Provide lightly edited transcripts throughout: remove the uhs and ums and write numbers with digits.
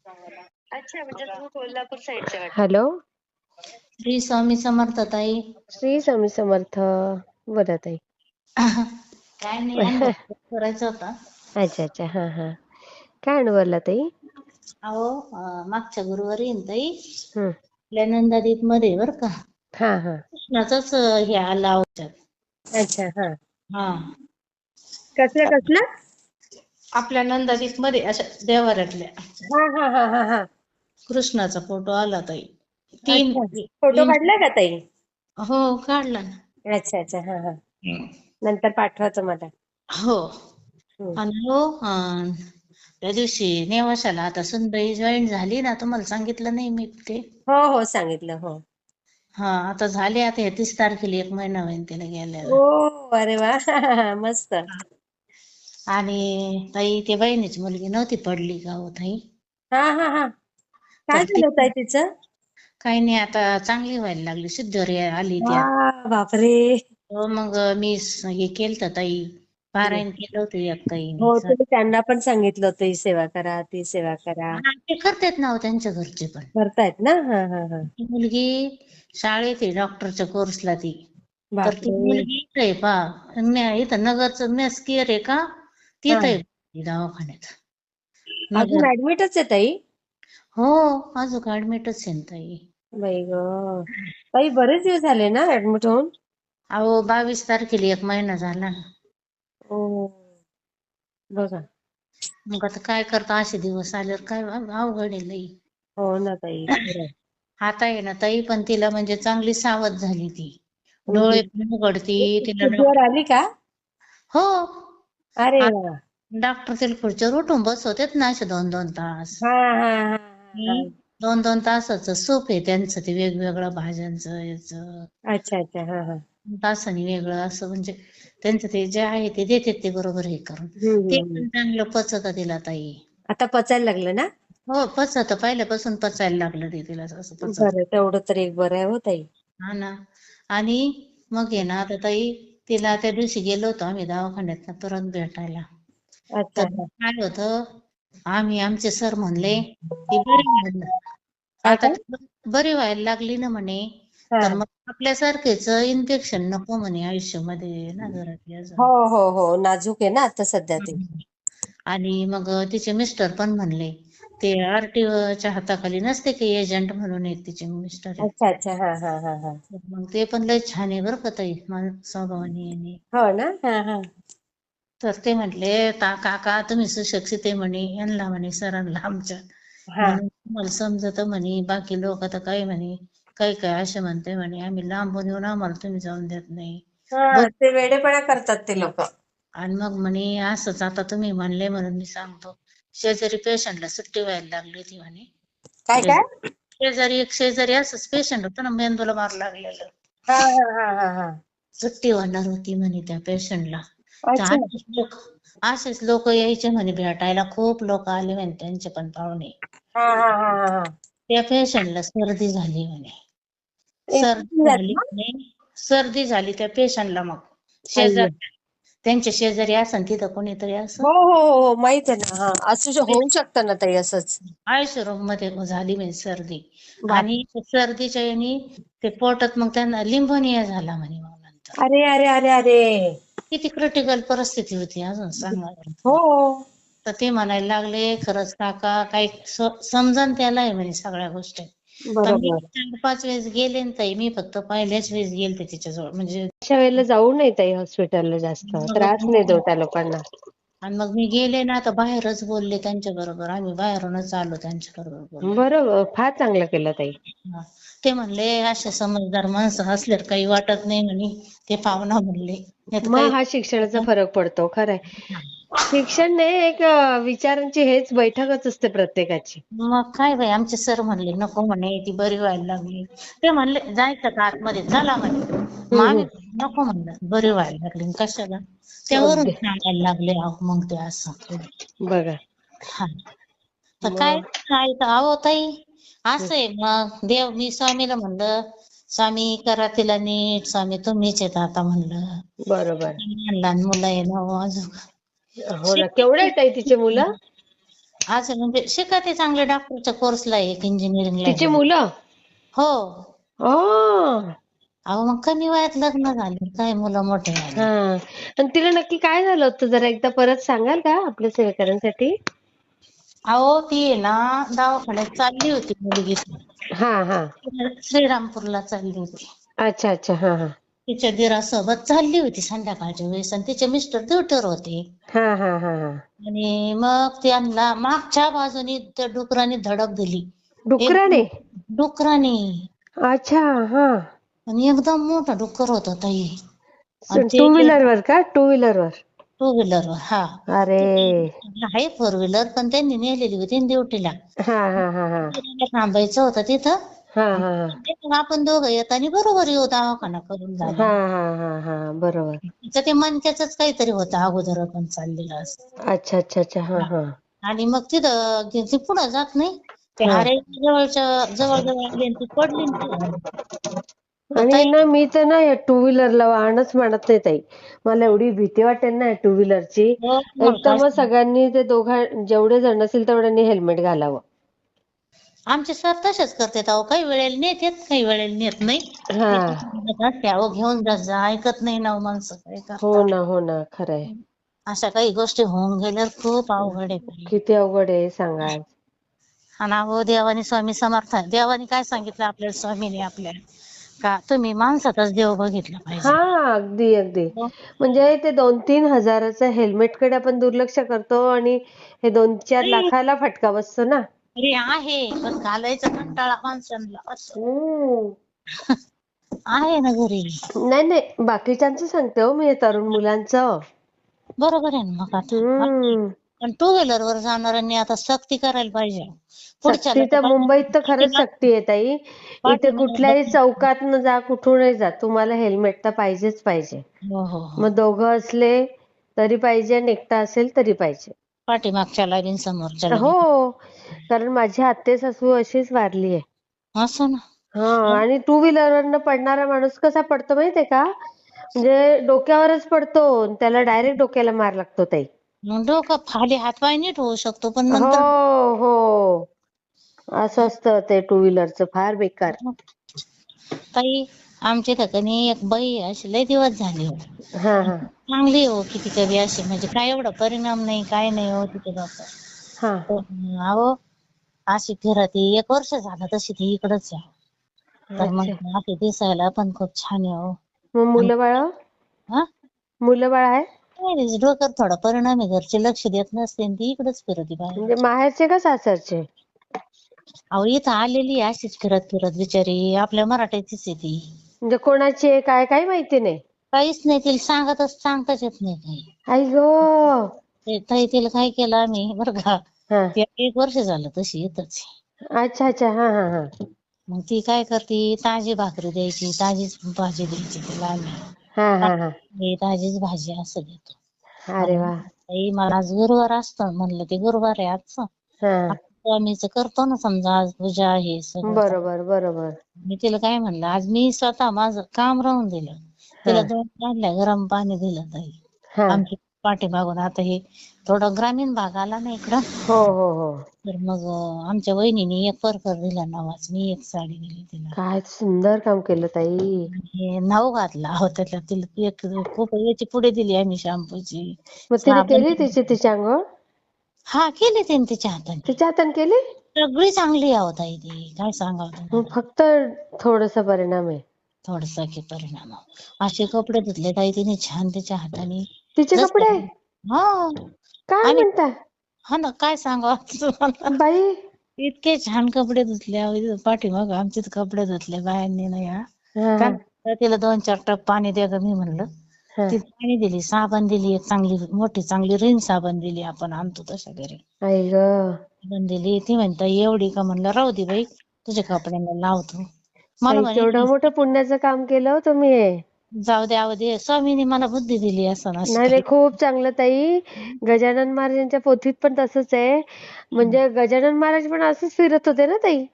अच्छा, म्हणजे तुम्ही कोल्हापूर साईडचे वाटतं. हॅलो. श्री स्वामी समर्थ ताई. श्री स्वामी समर्थ. बोला ताई. काय नाही, अनुभव करायचा होता. अच्छा अच्छा. हा हा. काय अनुभवला ताई? अहो, मागच्या गुरुवारी आहे ना ताई, हम्म. आपल्या नंदादीप मध्ये बर का हा हा. कृष्णाचाच हे आला होता. अच्छा. हा. हा, कसलं? आपल्या नंदादीप मध्ये अशा देवाऱ्यातल्या हा हा हा हा हा. कृष्णाचा फोटो आला ताई. तीन अच्छा. फोटो तीन काढला का ताई? हो, काढला ना. अच्छा अच्छा. हा हा. नंतर पाठवायचं मला. हो. हम्म. आणि हो, त्या दिवशी नेवाशाला आता सुनबाई जॉईन झाली ना, तुम्हाला सांगितलं नाही मी ते. हो हो, सांगितलं. हो. हा, आता झाले. आता हे 30 तारखेला 1 महिना होईल तिला गेल्याला. ओ, अरे वा. मस्त. आणि ताई, ते बहिणीची मुलगी नव्हती पडली का हो ताई, हा हा हा. काय तर ती झालं ताई तिचं? काही नाही, आता चांगली व्हायला लागली. शुद्धरी आली वा, त्यात. बापरे. मग मी हे केलं ताई, पारायण केलं होतं एक ताईने. हो, तुम्ही त्यांना पण सांगितलं होतं ही सेवा करा, ती सेवा करा. हा, ते करतात ना हो त्यांच्या घरचे पण. करतायत ना. हा हा हा. ती मुलगी शाळेत आहे, डॉक्टरच्या कोर्सला ती. तर ती बापरे. मुलगी इथं आहे इथं नगरचं मेस केअर आहे का, हा. तिथं आहे दवाखान्यात. अजून नगर. ऍडमिटच आहे ताई? हो, अजून ऍडमिटच आहे ना ताई. बाई ग. ताई, बरेच दिवस झाले ना ऍडमिट होऊन? अहो, 22 तारखेला 1 महिना झाला ना. ओ, बघा. मग आता काय करता, असे दिवस आल्यावर काय अवघड आहे लई. हो ना ताई, खरंय. आता आहे ना ताई, पण तिला म्हणजे चांगली सावध झाली ती. हम्म. डोळे पण उघडती तिला शुद्धीवर आली का? हो. अरे वा. डॉक्टर तिला खुर्चीवर उठून बसवतेत ना असे 2-2 तास. हा हा हा हा. 2-2 तासाचं सूप आहे त्यांचं, ते वेगवेगळं भाज्यांचं याचं. अच्छा अच्छा. हा हा. तासाने वेगळं असं, म्हणजे त्यांचं ते जे आहे ते देतात ते बरोबर हे करून. ते हम्म. पण चांगलं पचत तिला ताई. आता पचायला लागलं ना? हो, पचत. पहिल्यापासून पचायला लागलं ते तिला, असं पचत. बरं, तेवढं तर एक बरं आहे हो ताई. हा ना. आणि मग आहे ना आता ताई, तिला त्या दिवशी गेलो होतो आम्ही दवाखान्यात परत भेटायला. अच्छा. तर काय होतं, आमचे सर म्हणले ती बरी व्हायला, काय आता काय? ती बरी व्हायला लागली ना म्हणे, हा. तर मग आपल्यासारखेच इन्फेक्शन नको म्हणे आयुष्यामध्ये ना घरातली हो अजून. हो हो, नाजूक आहे ना आता सध्या ते. आणि मग तिचे मिस्टर पण म्हणले, ते आरटीओच्या हाताखाली नसते की एजंट म्हणून एक तिचे मिस्टर आहेत. अच्छा अच्छा. हा हा हा हा. मग ते पण लय छान आहे बरं का ताई, स्वभावाने आणि. हो ना. हा हा. तर ते म्हटले, काका तुम्ही सुशिक्षित आहे म्हणे, यांना म्हणे सरांना आमच्या, हा म्हणून तुम्हाला समजत म्हणे, बाकी लोक आता काय म्हणे, काही काय असे म्हणते म्हणे, आम्ही लांबून येऊन आम्हाला तुम्ही जाऊन देत नाही. हा, ते वेडेपणा करतात ते लोक. आणि मग म्हणे असंच, आता तुम्ही म्हणले म्हणून मी सांगतो, शेजारी पेशंटला सुट्टी व्हायला लागली होती म्हणे. काय काय? शेजारी असंच पेशंट होतं ना, मेंदूला मार लागलेलं. हा हा हा हा हा. सुट्टी होणार होती म्हणे त्या पेशंटला. अच्छा. असेच लोक यायचे म्हणे भेटायला, खूप लोक आले म्हणे त्यांचे पण पाहुणे. हा हा हा हा हा. त्या पेशंटला सर्दी झाली म्हणे. इन्फेक्शन सर्दी झालं झाली ना? म्हणे, सर्दी झाली त्या पेशंटला. मग अय्यो. त्यांच्या शेजारी असन तिथं कोणीतरी असं हो हो हो हो, माहित आहे ना. हा, होऊ शकतं ना ताई असंच. आयसीयू मध्ये झाली म्हणजे सर्दी. बाप. आणि सर्दीच्या याने ते पोटात मग त्यांना लिंफोनिया झाला म्हणे मग नंतर. अरे अरे अरे अरे. किती क्रिटिकल परिस्थिती होती अजून सांगा. हो. तर ते म्हणायला लागले, खरंच काका काही समजन त्याला आहे म्हणे सगळ्या गोष्टी. पण मी बरोबर. 4-5 वेळेस गेले ना ताई, मी फक्त पहिल्याच वेळेस गेलते तिच्याजवळ. म्हणजे अशा वेळेला जाऊ नये ताई हॉस्पिटलला, जास्त त्रास नाही देऊ त्या लोकांना. आणि मग मी गेले ना, तर बाहेरच बोलले त्यांच्या बरोबर, आम्ही बाहेरूनच आलो त्यांच्या बरोबर बोलत. बरोबर, फार चांगलं केलं ताई. ते म्हणले असे समजदार माणसं असल्यावर काही वाटत नाही म्हणे, ते पाहुणा म्हणले. नाही तर मग काही हा शिक्षणाचा फरक पडतो, खरंय. शिक्षण नाही, एक विचारांची हेच बैठकच असते प्रत्येकाची. मग काय बाई, आमचे सर म्हणले नको म्हणे, ती बरी व्हायला लागली. ते म्हणले जायचं का आतमध्ये, चला म्हणे. मग आम्ही हम्म. नको म्हणलं, बरी व्हायला लागली कशाला, त्यावरून अगदी. सांगायला लागले मग ते असं. बघा. हा, तर काय मग. अहो ताई, असं आहे मग देव. मी स्वामीला म्हणलं, स्वामी करा तिला नीट, स्वामी तुम्हीच येत आता म्हणलं. बरोबर. लहान लहान मुलं आहे ना अजून. हो ना. केवढे आहेत ताई तिचे मुलं? आज म्हणजे शिका ते चांगले डॉक्टरच्या कोर्सला एक इंजिनिअरिंगला तिची गेले. मुलं? हो. ओ. अहो मग कमी वयात लग्न झाले, काय मुलं मोठे झाले. हा. आणि तिला नक्की काय झालं होतं जरा एकदा परत सांगाल का आपल्या सेवेकऱ्यांसाठी? अहो ती आहे ना दवाखान्यात चालली होती मुलगी ती. हा हा. श्रीरामपूरला चालली होती. अच्छा अच्छा. हा हा. तिच्या दिरासोबत चालली होती संध्याकाळच्या वेळेस आणि तिचे मिस्टर ड्युटीवर होते. हा हा हा हा. आणि मग त्यांना मागच्या बाजूनी त्या डुकराने धडक दिली. डुकराने? एकदम डुकराने. अच्छा. हा. आणि एकदम मोठा डुक्कर होता ताई. आणि टू ते व्हीलर वर का? टू व्हीलर वर? टू व्हीलरवर. हा. अरे. आहे फोर व्हीलर पण त्यांनी नेलेली होती ना ड्युटीला. हा हा हा हा. थांबायचं होतं तिथं. हा हा हा. मग आपण दोघं येताना बरोबर येऊ दवाखाना करून हा झाला. हा हा हा. बरोबर. तिचं ते मणक्याचंच काहीतरी होतं अगोदर पण चाललेलं असं. अच्छा अच्छा अच्छा. हा हा. हा. आणि मग तिथं ती पुढं जात नाही. ते हा. आरे जवळच्या जवळ जवळ आली आणि ती पडली ना तिथं. तर आणि ताई ना मी तर ना या टू व्हीलरला वाहनच म्हणत नाही ताई. मला एवढी भीती वाटते ना या टू व्हीलरची. हो एक मग तर काय मग सगळ्यांनी ते जेवढे जण असतील तेवढ्यांनी हेल्मेट घालावं. आमचे सर तसेच करतात अहो काही वेळेला नेतात काही वेळेला नेत नाही. हा. अहो घेऊन जात जा ऐकत नाही ना माणसं काय हो करता. ना हो ना. खरंय. अशा काही गोष्टी होऊन गेल्यावर खूप अवघड आहे ताई. किती अवघड आहे सांगा. आणि अहो देवाने स्वामी समर्थ देवाने काय सांगितलं आपल्याला स्वामीने आपल्या का तुम्ही माणसातच देव बघितला हा. पाहिजे. अगदी अगदी. हो. म्हणजे ते 2-3 हजाराचं हेल्मेटकडे आपण दुर्लक्ष करतो आणि हे 2-4 अरे लाखाला फटका बसतो ना. अरे आहे पण घालायचा कंटाळा माणसांना असं. हम्म. आहे ना घरी. नाही नाही बाकीच्यांचं सांगते हो मी, तरुण मुलांचं. बरोबर आहे ना मग आता. हम्म. पण टू व्हीलर वर जाणाऱ्यांनी आता सक्ती करायला पाहिजे. पुढच्याला सक्ती तर तर मुंबईत तर खरंच सक्ती आहे ताई. इथे कुठल्याही पाठीमागे चौकात न जा, कुठूनही जा, तुम्हाला हेल्मेट तर पाहिजेच पाहिजे. हो हो हो. मग दोघं असले तरी पाहिजे आणि एकटा असेल तरी पाहिजे. पाठीमागच्याला बिन समोरच्याला हो. बिन. कारण माझी आत्ते सासू अशीच वारली आहे. असं ना. हा. आणि टू व्हीलरवरनं पडणारा माणूस कसा पडतो माहितीये का? म्हणजे डोक्यावरच पडतो. त्याला डायरेक्ट डोक्याला मार लागतो ताई. मग डोकं खाली हातपाय नीट होऊ शकतो पण हो नंतर हो. असं असतं ते टू व्हीलरचं फार बेकार. ताई आमच्या ठिकाणी एक बाई आहे, अशी लय दिवस झाले हो. हा हा. चांगली हो किती कवी अशी म्हणजे काय एवढा परिणाम नाही काय नाही हो तिच्या डोक्यात. हा. अहो अशी फिरती 1 वर्ष झालं तशी ती इकडच आहे. तर मग अच्छा. अशी दिसायला पण खूप छान आहे हो. मग आणि मुलं बाळ? हा मुलं बाळ आहे? काय नाही, डोक्यावर थोडा परिणाम आहे. घरचे लक्ष देत नसते आणि ती इकडच फिरती बाहेर. म्हणजे माहेरचे का सासरचे? अहो इथं आलेली आहे अशीच फिरत फिरत बिचारी आपल्या मराठीचीच आहे ती. म्हणजे कोणाची आहे काय काही माहिती नाही. काहीच नाही तिला सांगताच येत नाही काही. आई गं. ते ताई तिला काय केलं आम्ही बरं का, हा. ती 1 वर्ष झालं तशी येतच. अच्छा अच्छा. हा हा हा. मग ती काय करते ताजी भाकरी द्यायची, ताजीच भाजी द्यायची तिला आम्ही. हा हा हा. ताजीच भाजी असं देतो. अरे आणि वा. ताई मला आज गुरुवार असतं म्हणलं ते गुरुवार आहे आजचं. हा. स्वामीचं करतो ना समजा आज पूजा आहे सगळं. बरोबर बरोबर. मी तिला काय म्हणलं आज मी स्वतः माझं काम राहून दिलं. हा तिला 2 काढल्या गरम पाणी दिलं ताई. हा. आमच्या पाठीमागून आता हे थोडं ग्रामीण भाग आला ना इकडं. हो हो हो. तर मग आमच्या वहिनीने 1 परकर दिला नवाच. मी 1 साडी दिली तिला. काय सुंदर काम केलं ताई. हे नाव घातला अहो त्याच्यात तिला एक खूप याची पुढे दिली आम्ही शॅम्पूची. मग तिने साबण केली दिली. तिच्या अंघोळ? हा केली तिने तिच्या हाताने. तिच्या हाताने केली? सगळी चांगली आहे अहो ताई ती. काय सांगावं मग तुम्हाला. फक्त थोडासा परिणाम आहे. थोडासा की परिणाम. असे कपडे धुतले ताई तिने छान तिच्या हाताने. तिचे जसं कपडे? हा. काय आम्ही म्हणता? हा ना काय सांगावं तुम्हाला. बाई. इतके छान कपडे धुतले अहो इथं पाठीमाग आमचेच कपडे धुतले बायांनी ना या. हा काय हा म्हणलं, तिला 2-4 टप पाणी दे गं मी म्हणलं. हा. ती पाणी दिली, साबण दिली, एक चांगली मोठी चांगली रिन साबण दिली आपण आणतो तशा घरी. आई गं. साबण दिली. ती म्हणता एवढी का म्हणलं राहू दे बाई तुझ्या कपड्यांना लावतो. मला ताई म्हणे केवढं मोठं पुण्याचं काम केलं हो तुम्ही हे. जाऊ दे स्वामीने मला बुद्धी दिली असं असं नाही नाही काही. खूप चांगलं ताई. गजानन महाराजांच्या पोथीत पण तसंच आहे. म्हणजे गजानन महाराज पण असंच फिरत होते ना ताई.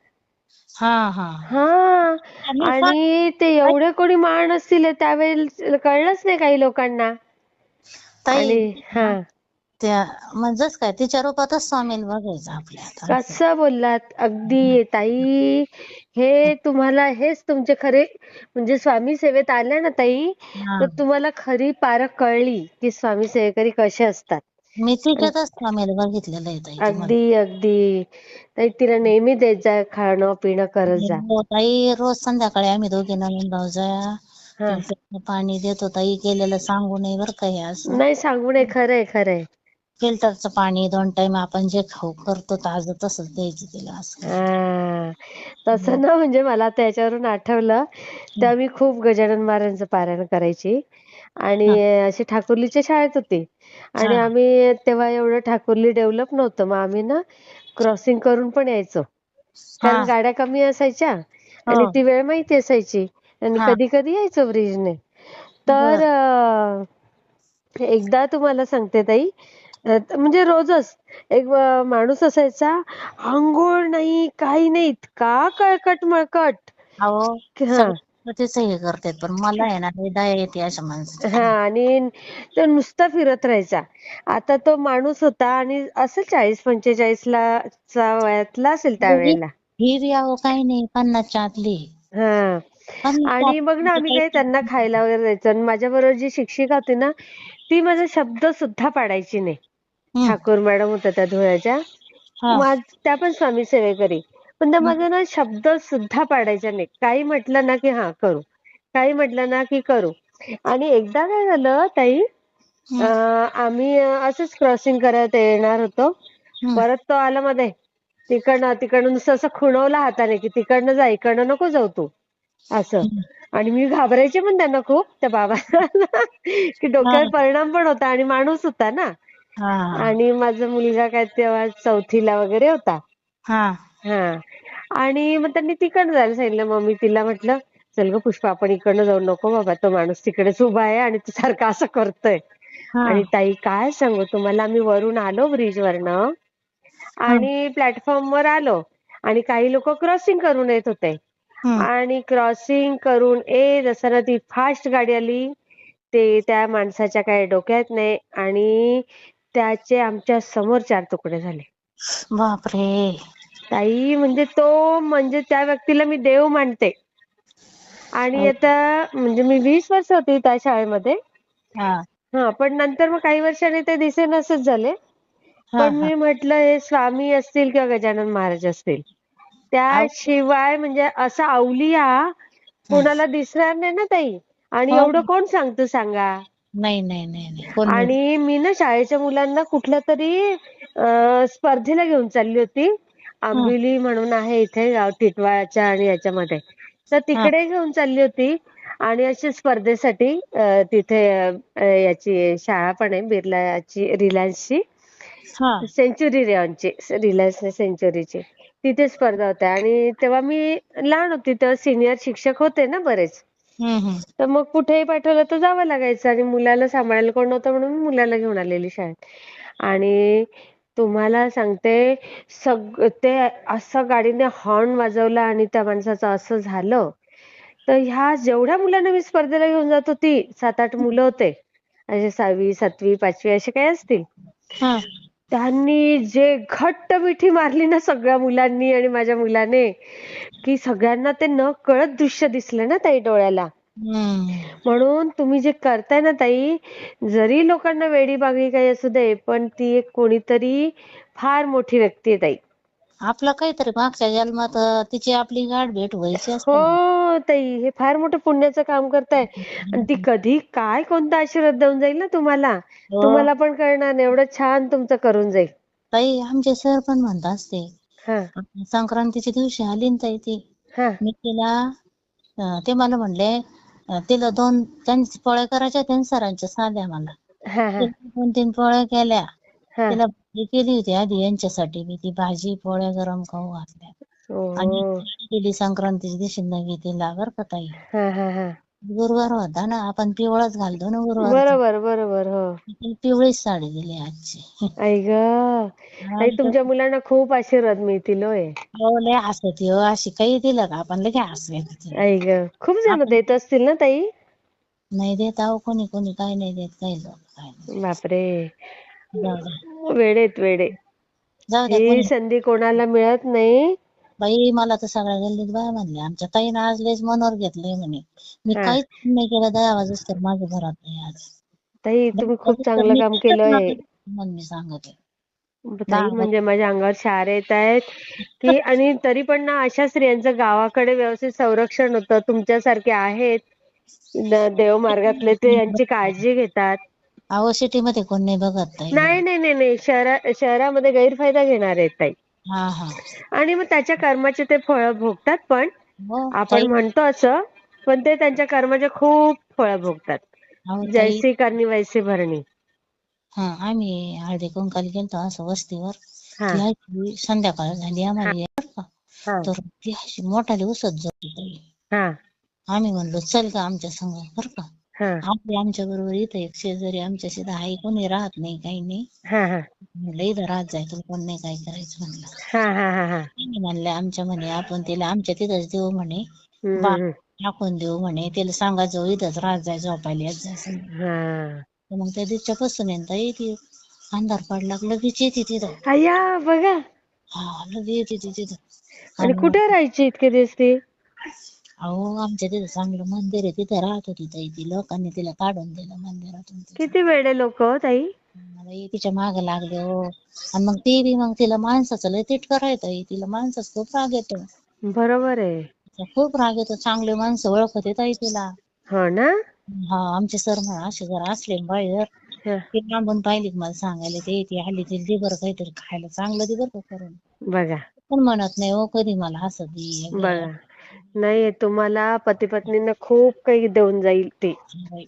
हा हा. हा. आणि आणि ते एवढे कोणी महान असतील त्यावेळेस कळलंच नाही काही लोकांना. ताई आणि हा. त्या म्हणजेच काय तिच्या रूपातच स्वामीला बघायचं आपल्या आता असं. कसं बोललात अगदी ताई. हे तुम्हाला हेच तुमचे खरे म्हणजे स्वामी सेवेत आल्या ना ताई, हा तर तुम्हाला खरी पारख कळली की स्वामी सेवेकरी कसे असतात. मी तिच्यातच स्वामीला बघितलेलं आहे ताई तुम्हाला. अगदी अगदी ताई, तिला नेहमी देत जा, खाणं पिणं करत जा. हो ताई, रोज संध्याकाळी आम्ही दोघी नवीन भावजया हा, तिला पाणी देतो ताई. केलेलं सांगू नये बरं का हे असं. नाही सांगू नये, खरंय खरंय. फिल्टरचं पाणी 2 टाइम आपण जे खाऊ करतो ताजं तसंच द्यायचं तिला असं काही. हा, तसं ना म्हणजे मला त्याच्यावरून आठवलं, तेव्हा मी खूप गजानन महाराजांचं पारायण करायची आणि हा अशी ठाकुर्लीच्या शाळेत होती हा आणि आम्ही तेव्हा एवढं ठाकुर्ली डेव्हलप नव्हतं, मग आम्ही ना क्रॉसिंग करून पण यायचो, हा कारण गाड्या कमी असायच्या हो आणि ती वेळ माहिती असायची आणि हा कधी कधी यायचो ब्रिजने. तर बर एकदा तुम्हाला सांगते ताई, म्हणजे रोजच एक माणूस असायचा, अंघोळ नाही काही नाही, इतका कळकट मळकट. अहो हा सगळे तिचं हे करतात पण मला आहे ना लई दया येते अशा हा, माणसाची. आणि तो नुसता फिरत राहायचा. आता तो माणूस होता आणि असेल 40-45 ला चा वयातला असेल ही त्यावेळेला. ही बी अहो काही नाही 50च्या आतली. हा, 50च्या आणि मग ना आतली आम्ही काय त्यांना काही. खायला वगैरे द्यायचं आणि माझ्या बरोबर जी शिक्षिका होती ना, ती माझा शब्द सुद्धा पाडायची नाही. हम्म ठाकूर मॅडम होत्या त्या धुळ्याच्या. हा त्या पण स्वामी सेवेकरी, पण त्या हम्म माझा ना शब्द सुद्धा पाडायच्या नाही. काही म्हटलं ना की हा करू, काही म्हटलं ना की करू. आणि एकदा काय झालं ताई, हम्म आम्ही असंच क्रॉसिंग करत येणार होतो, हम्म परत तो आला मध्ये. तिकडनं तिकडनं नुसतं असं खुणवला हाताने की तिकडनं जा, इकडनं नको जाऊ तू, असं. हम्म. आणि मी घाबरायचे पण त्यांना खूप, त्या बाबांना की हा डोक्यावर परिणाम पण होता आणि माणूस होता ना. हा आणि माझा मुलगा काय तेव्हा 4थीला वगैरे होता. हा हा, आणि मग त्यांनी तिकडनं जायला सांगितलं. मग मी तिला म्हटलं, चल ग पुष्पा, आपण इकडनं जाऊ. नको बाबा, तो माणूस तिकडेच उभा आहे आणि तू सारखं असं करतोय. हा आणि ताई काय सांगू तुम्हाला, आम्ही वरून आलो ब्रिजवरनं हम्म आणि प्लॅटफॉर्मवर आलो आणि काही लोक क्रॉसिंग करून येत होते हम्म आणि क्रॉसिंग करून येत असताना ती फास्ट गाडी आली. ते त्या माणसाच्या काय डोक्यात नाही आणि त्याचे आमच्या समोर 4 तुकडे झाले. बापरे. ताई म्हणजे त्या व्यक्तीला मी देव मानते. आणि अहो, आता म्हणजे मी 20 वर्ष होती त्या शाळेमध्ये. हा हा, पण नंतर मग काही वर्षांनी ते दिसेनासेच झाले. हा पण हा मी म्हटलं हे स्वामी असतील किंवा गजानन महाराज असतील, अहो, त्याशिवाय म्हणजे असा अवलिया हम्म. कोणाला दिसणार नाही ना ताई. आणि हो एवढं कोण सांगतं सांगा. नाही नाही नाही नाही कोण नाही. आणि मी ना शाळेच्या मुलांना कुठल्या तरी स्पर्धेला घेऊन चालली होती. हा आंबिली म्हणून आहे इथे गाव टिटवाळाच्या आणि याच्यामध्ये. तर हा तिकडे घेऊन चालली होती आणि अशी स्पर्धेसाठी तिथे याची शाळा पण आहे बिर्लाची, रिलायन्सची. हा सेंच्युरी रेऑनची, रिलायन्स सेंच्युरीची. तिथे स्पर्धा होत्या आणि तेव्हा मी लहान होती, तेव्हा सिनियर शिक्षक होते ना बरेच. हम्म. तर मग कुठेही पाठवलं तर जावं लागायचं आणि मुलाला सांभाळायला कोण नव्हतं म्हणून मी मुलाला घेऊन आलेली शाळेत. आणि तुम्हाला सांगते, ते असं गाडीने हॉर्न वाजवला आणि त्या माणसाचं असं झालं. तर ह्या जेवढ्या मुलांना मी स्पर्धेला घेऊन जात होती, 7-8 मुलं होते. असे 6वी, 7वी, 5वी असे काही असतील. हा त्यांनी जे घट्ट मिठी मारली ना सगळ्या मुलांनी आणि माझ्या मुलाने, की सगळ्यांना ते न कळत दृश्य दिसलं ना ताई डोळ्याला. हम्म. म्हणून तुम्ही जे करताय ना ताई, जरी लोकांना वेडीबागडी काही असू दे, पण ती एक कोणीतरी फार मोठी व्यक्ती आहे ताई. आपलं काहीतरी मागच्या जन्मात तिची आपली गाठ भेट व्हायची हो असते ना. ताई, हे फार मोठं पुण्याचं काम करताय. आणि ती कधी काय कोणता आशीर्वाद देऊन जाईल ना तुम्हाला, हो तुम्हाला पण कळणार नाही. एवढं छान तुमचं करून जाईल. ताई आमचे सर पण म्हणतात असते, हा संक्रांतीच्या दिवशी आली ना ताई ती, हा मी तिला ते मला म्हणले तिला त्यांची पोळ्या करायच्या होत्या सरांच्या साध्या मला. हा हा तिला 2-3 पोळ्या केल्या. हा. तिला भाजी केली होती आधी यांच्यासाठी, मी ती भाजी पोळ्या गरम खाऊ घातल्या आणि हो. केली संक्रांतीच्या दिवशी नवी तिला बरं का ताई. हा हा हा. गुरुवार होता ना, आपण पिवळाच घालतो ना गुरुवारचा. बरोबर बरोबर. हो. तिला पिवळीच साडी दिली आजची. आई गं, ताई तुमच्या मुलांना खूप आशीर्वाद मिळतील होय. हो लय हसते हो, अशी काही दिलं का आपण लगे हसत तिला. आई गं, खूप जण आपण देत असतील ना ताई. नाही देत अहो, कोणी कोणी काय नाही देत, काही लोक काय नाही. बापरे. जाऊ द्या. वेडेत वेडे. जाऊ द्या ही कोणी. संधी कोणाला मिळत नाही. बाई मला तर सगळ्या गल्लीत बाया म्हणले आमच्या ताईनं आज लयच मनावर घेतलंय म्हणे. मी हा काहीच नाही केलं दहा वाजूस तर माझ्या घरात नाही आज. ताई, तुम्ही 10 खूप वाजूस तर चांगलं मी काम कुठंच केलंय. नव्हते म्हणून मी सांगते. ताई, 10 म्हणजे वाजता माझ्या अंगावर शहार येत आहेत की, आणि तरी पण ना अशा स्त्रियांचं गावाकडे व्यवस्थित संरक्षण होतं. तुमच्यासारखे आहेत देव मार्गातले, ते यांची काळजी घेतात. अहो सिटी मध्ये कोण नाही बघत ताई. नाही नाही नाही नाही, शहरामध्ये गैरफायदा घेणार आहेत ताई. हा हा. आणि मग त्याच्या कर्माचे ते फळं भोगतात. पण हो आपण ताई. म्हणतो असं, पण ते त्यांच्या कर्माचे खूप फळं भोगतात. अहो ताई. जैसी करणी वैसी भरणी. हा आम्ही हळदी कुंकाला गेलतो असं वस्तीवर. हा ती अशी संध्याकाळ झाली हा आम्हाला बरं का. हा तर ती अशी मोठाली उसत जाती ताई. हा आम्ही म्हणलो चल का आमच्या संग बरं का. हा आपले आमच्या बरोबर इथं एक शेजारी आमच्या शेतात आहे, कोणी राहत नाही काही नाही. हा हा म्हणलं इथं राहत जाय, तुला कोण नाही काय करायचं म्हणलं. हा हा हा हा. त्यांनी म्हणले आमच्या म्हणे आपण तिला आमच्या तिथंच देऊ म्हणे. हम्म, बा हम्म, टाकून देऊ म्हणे, तिला सांगायचं इथंच राहत जाय, झोपायला येत जाय संग. हा. तर मग त्या दिवसापासून आहे ना ताई ती अंधार पडला की लगेच येते तिथं. अय्या बघा. हा लगेच येते तिथं. आणि आणि कुठे राहायची इतके दिवस ती? अहो आमच्या तिथं चांगलं मंदिर आहे, तिथं राहत होती ताई ती. लोकांनी तिला काढून दिलं मंदिरातून तिथं. किती वेडे लोक हो ताई. बाई तिच्या मागे लागले हो. आणि मग ती बी मग तिला माणसाचं लय तिटकारा आहे ताई. तिला माणसाचं खूप राग येतो. बरोबर आहे. खूप राग येतो. चांगले माणसं ओळखते ताई तिला. हो ना. हा आमचे सर म्हणा असे जर असले ना बाहेर, हा, ते लांबून पाहिली की मला सांगायला ते ती आली तिला दे बरं काहीतरी खायला चांगलं दे बरं का करून. बघा पण म्हणत नाही हो कधी मला असं दे गं. बघा. नाही, तुम्हाला पती पत्नींना खूप काही देऊन जाईल ती. बाई.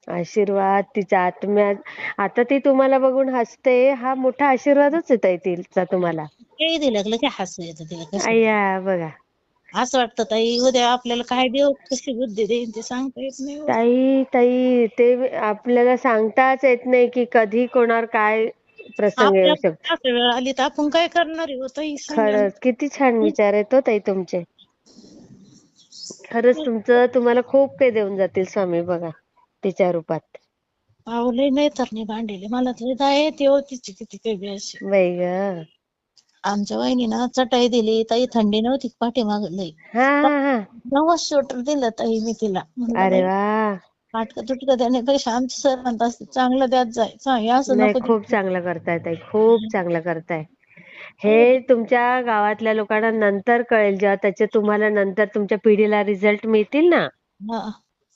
आशीर्वाद तिच्या आत्म्यात. आता ती तुम्हाला बघून हसते, हा मोठा आशीर्वादच आहे ताई तिचा तुम्हाला. काही दिलं की लगेच हसू येतं तिला कशी. अय्या बघा. असं वाटतं ताई उद्या आपल्याला काय देऊ, कशी बुद्धी देईन ते सांगता येत नाही हो. ताई ताई, ते आपल्याला सांगताच येत नाही की कधी कोणावर काय प्रसंग येऊ शकतो. आपल्या वेळ आली तर आपण काय करणार आहे हो ताई सांगा ना. खरंच किती छान विचार आहेत हो ताई तुमचे. खरंच तुम्हाला खूप काही देऊन जातील स्वामी बघा तिच्या रूपात. पावले नाही तर नाही भांडले मला तर दया येते हो तिची किती काही बी अशी. बाई ग. आमच्या वहिनीनं चटाई दिली ताई, थंडी नव्हती पाठीमागं लई. हा हा हा. नवस स्वेटर दिलं ताई मी तिला. म्हणलं अरे बाई वा. फाटकं तुटकं देण्यापेक्षा आमचे सर म्हणत असते चांगलं द्यात जाय, हे असं नाही, नको खूप देऊ. चांगलं करताय ताई, खूप चांगलं करताय. हे तुमच्या गावातल्या लोकांना नंतर कळेल, जेव्हा त्याचे तुम्हाला नंतर तुमच्या पिढीला रिझल्ट मिळतील ना, हा.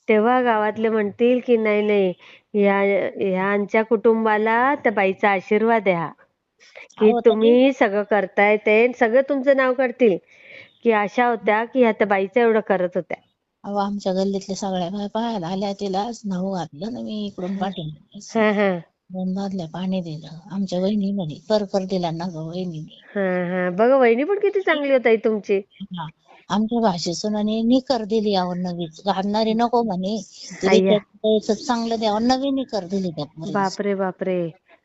तेव्हा गावातले म्हणतील की नाही नाही, ह्यांच्या कुटुंबाला त्या बाईचा आशीर्वाद आहे हा, की अहो ताई. तुम्ही सगळं करताय. ते सगळं तुमचं नाव करतील की अशा होत्या की ह्या त्या बाईचं एवढं करत होत्या. अहो आमच्या गल्लीतल्या सगळ्या बाया पाहायला आल्या तिला. नाव घातलं ना मी इकडून पाठीमागे असं. हा हा 2 बादल्या पाणी दिलं. आमच्या वहिनी म्हणे कर दिला ना गं वहिनीने. हा हा. बघा वहिनी पण किती चांगली होत आहे तुमची. हा. आमच्या भाषेसून निकर दिली अहो नवीच. घालणारी नको म्हणे. तिला अय्या. द्यायचं चांगलं द्यावं. नवी निकर दिली त्या पोरीला. बापरे बापरे.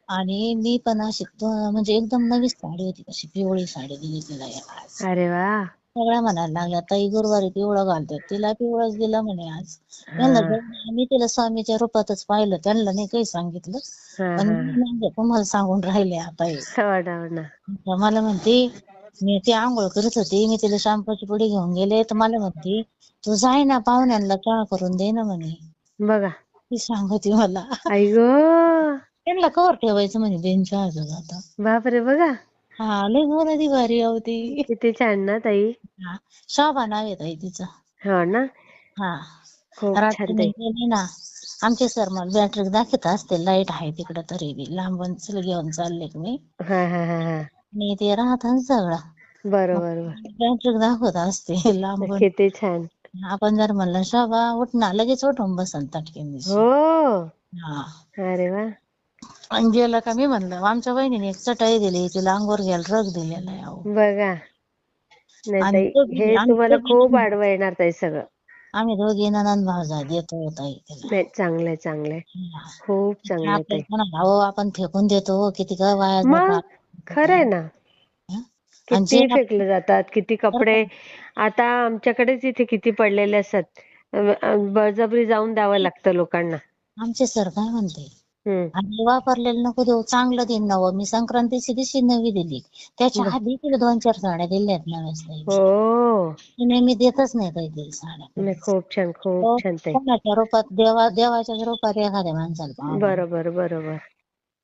आणि मी पण अशी म्हणजे एकदम नवीच साडी होती, अशी पिवळी साडी दिली तिला आज. अरे वा. सगळ्या म्हणायला लागल्या ताई गुरुवारी पिवळं घालतात, तिला पिवळंच दिलं म्हणे आज. त्यांना हा मी तिला स्वामीच्या रूपातच पाहिलं, त्यांना नाही काही सांगितलं. हा पण हा. मी म्हणजे तुम्हाला सांगून राहिले आता हे. हो ना हो ना. तर मला म्हणते, मी ती आंघोळ करत होती, मी तिला शॅम्पूची पुडी घेऊन गेले, तर मला म्हणते तू जाय ना पाहुण्यांना चहा करून दे ना म्हणे. बघा. ती सांगते मला. आई ग. त्यांना कवर ठेवायचं म्हणे बिन चहाचं आता. बापरे. बघा हा लय बोलायची भारी आहो ती. किती छान ना ताई. हा. शोभा नाव आहे ताई तिचं. हो ना. हा. खूप रात्री छान मी ताई. गेली ना, आमचे सर मला बॅटरी दाखवत असते, लाईट आहे तिकडं तरी बी लांबून घेऊन चालले की मी. हा हा हा हा. आणि ते राहतात सगळं. मग बरोबर. बॅटरी दाखवत असते लांबून. किती छान. आपण जर म्हणलं शोभा उठ ना, लगेच उठून बसन तटकीन दिवशी. हो. हा. अरे वा. आणि गेलं का मी म्हणलं आमच्या वहिनीने एक चटाई दिली, तिला अंगावर घ्यायला रग दिलेला आहे अहो. बघा. नाही आणि ताई, हे तुम्हाला खूप आडवं येणार ताई सगळं. आम्ही दोघी नणंद भावजा देतो ताई तिला. नाही, चांगलंय चांगलंय. खूप चांगलंय ताई. आपल्याला म्हणाला अहो आपण फेकून देतो, किती का वाया मग जातात. खरंय ना. आणि जे किती फेकले जातात, किती कपडे. आता आमच्याकडेच इथे किती पडलेले असतात. बळजबरी जाऊन द्यावं लागतं लोकांना. आमचे सर काय म्हणते, हम्म. आणि वापरलेलं नको देऊ, चांगलं देईन नवं. मी संक्रांतीच्या दिवशी नवी दिली, त्याच्या आधी तिला 2-4 साड्या दिल्यात नव्याच ताई मी. हो. ती नाही, मी देतच नाही ताई तिला साड्या नाही, कधीच. खूप छान, खूप तो छान ताई. कोणाच्या रूपात, देवाच्या रूपात एखाद्या माणसाला पावला. बरोबर, बरोबर.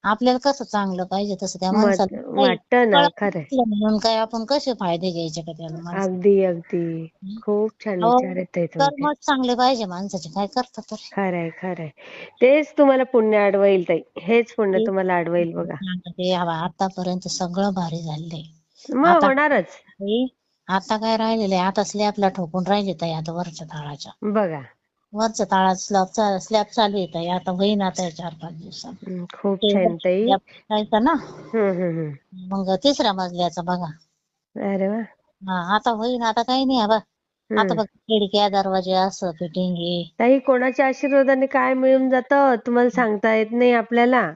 आपल्याला कसं चांगलं पाहिजे तसं त्या मत माणसाला काही वाटतं ना, कळत खरंय. नसलं म्हणून काय आपण कसे फायदे घ्यायचे का त्याला माणसाला. अगदी, अगदी. खूप छान अहो, विचार आहेत ताई तुमचे. कर्मच चांगले पाहिजे माणसाचे, काय करता तर. खरंय, खरंय. तेच तुम्हाला पुण्य अडवईल ताई. हेच पुण्य ते तुम्हाला अडवईल बघा. ते आतापर्यंत सगळं भारी झालंय. मग आता होणारच. आता काय राहिलेलं आहे, आता स्लॅबला ठोकून राहिले ताई, आता वरच्या ताळाच्या. बघा. वरच्या ताळात स्लॅब चालू आहे ताई, आता होईन आता 4-5 दिवसात. खूप ते छान ताई. स्लॅब टाकायचा ना, हम्म. मग 3ऱ्या मजल्याचा बघा. अरे वा. आता होईन, आता काही नाही बा. आता हम्म. बघ, खिडक्या दरवाजे असं फिटिंग आहे. ताई, कोणाच्या आशीर्वादाने काय मिळून जातं तुम्हाला सांगता येत नाही आपल्याला.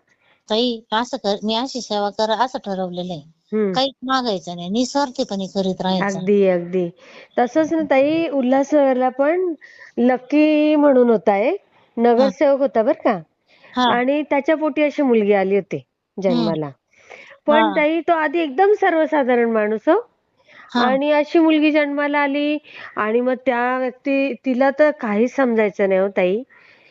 ताई असं कर, मी अशी सेवा कर असं ठरवलेलं आहे. हम्म. काहीच मागायचं नाही, निस्वार्थीपणे करीत राहायचं. अगदी, अगदी. तसंच ना ताई, उल्हासनगरला पण लकी म्हणून होता एक हा नगरसेवक होता बर का. हा आणि त्याच्या पोटी अशी मुलगी आली होती हम्म जन्माला. हा पण ताई, तो आधी एकदम सर्वसाधारण माणूस हो. हा आणि अशी मुलगी जन्माला आली आणि मग तिला तर काहीच समजायचं नाही हो ताई.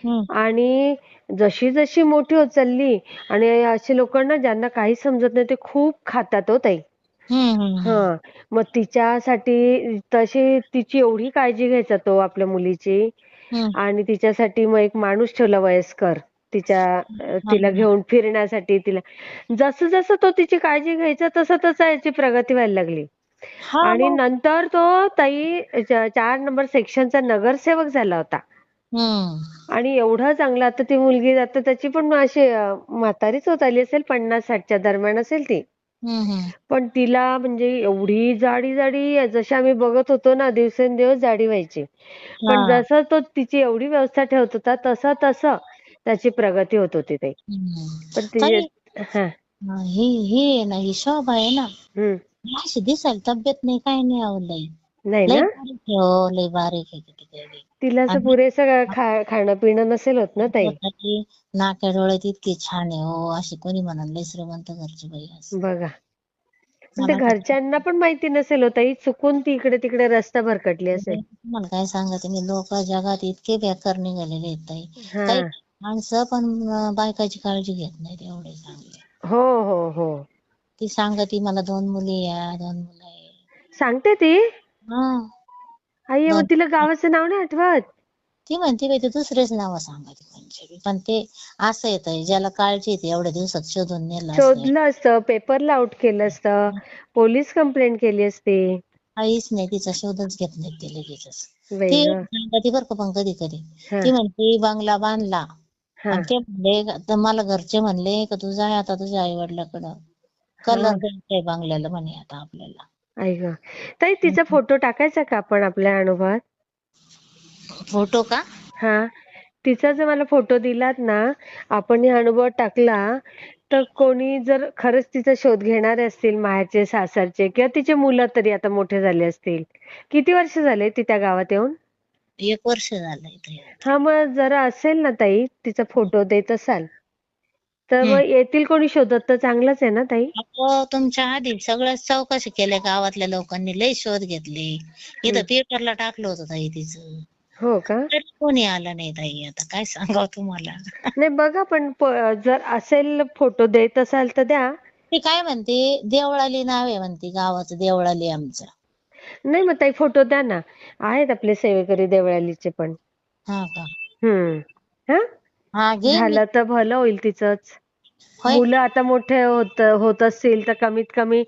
हम्म आणि जशी जशी मोठी होत चालली आणि असे लोक ना ज्यांना काही समजत नाही ते खूप खातात हो ताई. हम्म हम्म हम्म हा. मग तिच्यासाठी तशी तिची एवढी काळजी घ्यायचा तो आपल्या मुलीची. हम्म आणि तिच्यासाठी मग एक माणूस ठेवला वयस्कर हा तिला घेऊन फिरण्यासाठी. जसं जसं तो तिची काळजी घ्यायचा तसं तसं याची प्रगती व्हायला लागली. हा आणि मग नंतर तो ताई 4 नंबर सेक्शनचा नगरसेवक झाला होता. हम्म आणि एवढं चांगलं, आता ती मुलगी आता त्याची पण अशी म्हातारीच होत आली असेल, 50-60च्या दरम्यान असेल ती. हम्म पण तिला म्हणजे एवढी जाडी जाडी जशी आम्ही बघत होतो ना, दिवसेंदिवस जाडी व्हायची. पण हा जसं तो तिची एवढी व्यवस्था ठेवत होता तसं तसं त्याची प्रगती होत होती ताई. हम्म पण ती. ताई, हा. ही आहे ना, ही शोभा आहे ना, हम्म. ही अशी दिसायला तब्येत नाही, काय नाही आवडलंय. नाही लई ना. बारीक आहे हो, लई बारीक आहे किती तरी. तिला असं आणि पुरेसं खाणं पिणं नसेल होत ना ताई. स्वतःची नाक्या डोळ्यात इतकी छान आहे हो, अशी कोणी म्हणाल लई श्रीमंत घरची बाई असं. बघा. पण ते मला तर घरच्यांना पण माहिती नसेल हो ताई, चुकून ती इकडे तिकडे रस्ता भरकटली असेल. तुम्हाला काय सांगते मी, लोक जगात इतके बेकार निघालेले आहेत ताई. हा. काही माणसं पण बायकाची काळजी घेत नाहीत, एवढे चांगले. हो, हो, हो. ती सांगते मला 2 मुली या, 2 मुलं आहे. सांगते ती. हा आई, मग 2. तिला गावाचं नाव नाही आठवत. ती म्हणते बाई, ते दुसरेच नाव सांगते कोणचे. पण ते असं येतंय, ज्याला काळजी येते एवढ्या दिवसात शोधून नेलं असतं. शोधलं असतं, पेपरला आउट केलं असतं, पोलीस कंप्लेंट केली असती. काहीच नाही, तिचा शोधच घेत नाही ते लगेचच. बाई ती ग. सांगते बरं का, पण कधी कधी हा. ती म्हणते बंगला बांधला हा. आणि ते म्हणले, तर मला घरचे म्हणले का तू जाय आता तुझ्या आई वडिलाकडं, कलर हा. द्यायचाय बंगल्याला म्हणे आता आपल्याला. आई ग. ताई, तिचा फोटो टाकायचा का आपण आपल्या अनुभवात? फोटो का? हा. तिचा जर मला फोटो दिलात ना, आपण या अनुभवात टाकला, तर कोणी जर खरंच तिचा शोध घेणारे असतील, माहेरचे सासरचे किंवा तिचे मुलं तरी आता मोठे झाले असतील. किती वर्ष झाले ती त्या गावात येऊन? 1 वर्ष झालंय इथे. हा. मग जरा असेल ना ताई, तिचा फोटो देत असाल तर हम्म. मग येतील कोणी शोधत, तर चांगलंच आहे ना ताई. अहो, तुमच्या आधी सगळ्याच चौकशी केल्या गावातल्या लोकांनी, लई शोध घेतले. इथं पेपरला टाकलं होतं ताई तिचं, हो का? तरी कोणी आलं नाही ताई. आता काय सांगावं तुम्हाला. नाही बघा, पण जर असेल फोटो देत असाल तर द्या. ती काय म्हणते, देवळाली नाव आहे म्हणते गावाचं, देवळाली आमचं. नाही मग ताई, फोटो द्या ना. आहेत आपले सेवेकरी देवळालीचे पण. हा का? हा. हा, घेईन मी. झालं तर भलं होईल तिचंच. होय. मुलं आता मोठे होत असतील तर कमीत कमी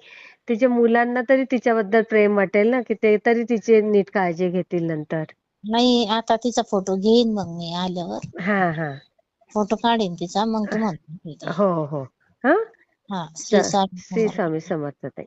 तिच्या मुलांना तरी तिच्याबद्दल प्रेम वाटेल ना, की ते तरी तिची नीट काळजी घेतील नंतर. नाही, आता तिचा फोटो घेईन मग मी आल्यावर. हा. हा. फोटो काढीन तिचा, मग तुम्हाला दाखवते. हो, हो. हा. हा, श्री स्वामी श्री समर्थ. स्वामी समर्थ ताई.